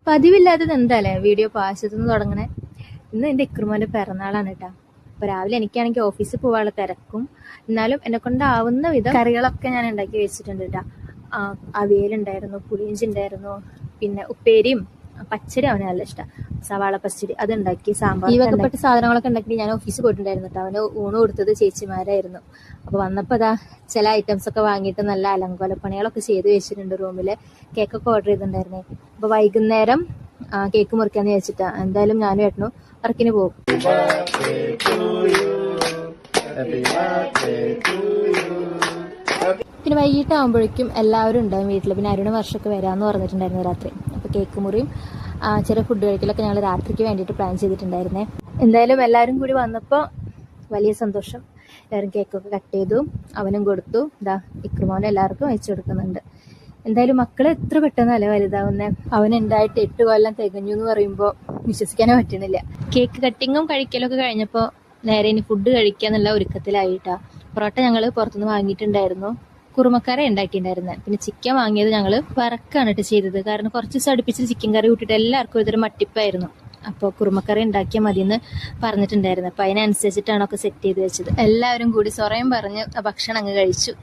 പതിവില്ലാത്തത് എന്താല്ലേ വീഡിയോ പാചകത്തിന് തുടങ്ങണേ. ഇന്ന് എൻ്റെ ഇക്രുമോൻ്റെ പിറന്നാളാണ് കേട്ടോ. അപ്പോൾ രാവിലെ എനിക്കാണെങ്കിൽ ഓഫീസിൽ പോകാനുള്ള തിരക്കും, എന്നാലും എന്നെ കൊണ്ടാവുന്ന വിധം കറികളൊക്കെ ഞാൻ ഉണ്ടാക്കി വെച്ചിട്ടുണ്ട് കേട്ടോ. അവിയലുണ്ടായിരുന്നു, പുളിയിഞ്ചി ഉണ്ടായിരുന്നു, പിന്നെ ഉപ്പേരിയും പച്ചടി അവന് നല്ല ഇഷ്ടം, സവാള പച്ചടി അതുണ്ടാക്കി, സാമ്പാർ, ഈ വകപ്പെട്ട സാധനങ്ങളൊക്കെ ഉണ്ടാക്കി ഞാൻ ഓഫീസിൽ പോയിട്ടുണ്ടായിരുന്നു കേട്ടോ. അവന് ഊണ് കൊടുത്തത് ചേച്ചിമാരായിരുന്നു. അപ്പോൾ വന്നപ്പോൾ അതാ ചില ഐറ്റംസ് ഒക്കെ വാങ്ങിയിട്ട് നല്ല അലങ്കോലപ്പണികളൊക്കെ ചെയ്ത് വെച്ചിട്ടുണ്ട് റൂമിൽ. കേക്കൊക്കെ ഓർഡർ ചെയ്തിട്ടുണ്ടായിരുന്നേ. അപ്പോൾ വൈകുന്നേരം കേക്ക് മുറിക്കാന്ന് വെച്ചിട്ടാ. എന്തായാലും ഞാനും ഏട്ടനും വർക്കിന് പോകും. പിന്നെ വൈകിട്ടാകുമ്പോഴേക്കും എല്ലാവരും ഉണ്ടാവും വീട്ടിൽ. പിന്നെ അരുണ വർഷമൊക്കെ വരാമെന്ന് പറഞ്ഞിട്ടുണ്ടായിരുന്നു രാത്രി. അപ്പോൾ കേക്ക് മുറിയും ചെറിയ ഫുഡ് കഴിക്കലൊക്കെ ഞങ്ങൾ രാത്രിക്ക് വേണ്ടിയിട്ട് പ്ലാൻ ചെയ്തിട്ടുണ്ടായിരുന്നേ. എന്തായാലും എല്ലാവരും കൂടി വന്നപ്പോൾ വലിയ സന്തോഷം. എല്ലാവരും കേക്കൊക്കെ കട്ട് ചെയ്തു, അവനും കൊടുത്തു. ഇതാ ഇക്രുമോനും എല്ലാവർക്കും വെച്ചു കൊടുക്കുന്നുണ്ട്. എന്തായാലും മക്കള് എത്ര പെട്ടെന്നല്ലേ വലുതാവുന്നേ. അവൻ ഉണ്ടായിട്ട് 8 കൊല്ലം തികഞ്ഞു എന്ന് പറയുമ്പോൾ വിശ്വസിക്കാനേ പറ്റണില്ല. കേക്ക് കട്ടിങ്ങും കഴിക്കലൊക്കെ കഴിഞ്ഞപ്പോൾ നേരെ ഇനി ഫുഡ് കഴിക്കാന്നുള്ള ഒരുക്കത്തിലായിട്ടാ. പൊറോട്ട ഞങ്ങൾ പുറത്തുനിന്ന് വാങ്ങിയിട്ടുണ്ടായിരുന്നു, കുറുമക്കറി ഉണ്ടാക്കിയിട്ടുണ്ടായിരുന്നത്. പിന്നെ ചിക്കൻ വാങ്ങിയത് ഞങ്ങൾ വറക്കാണ് കേട്ടോ ചെയ്തത്. കാരണം കുറച്ച് ദിവസം അടുപ്പിച്ച് ചിക്കൻ കറി കൂട്ടിയിട്ട് എല്ലാവർക്കും ഇതൊരു മട്ടിപ്പായിരുന്നു. അപ്പോൾ കുറുമക്കറി ഉണ്ടാക്കിയാൽ മതിയെന്ന് പറഞ്ഞിട്ടുണ്ടായിരുന്നു. അപ്പോൾ അതിനനുസരിച്ചിട്ടാണ് ഒക്കെ സെറ്റ് ചെയ്ത് വെച്ചത്. എല്ലാവരും കൂടി സ്വറയും പറഞ്ഞ് ഭക്ഷണം അങ്ങ് കഴിച്ചു.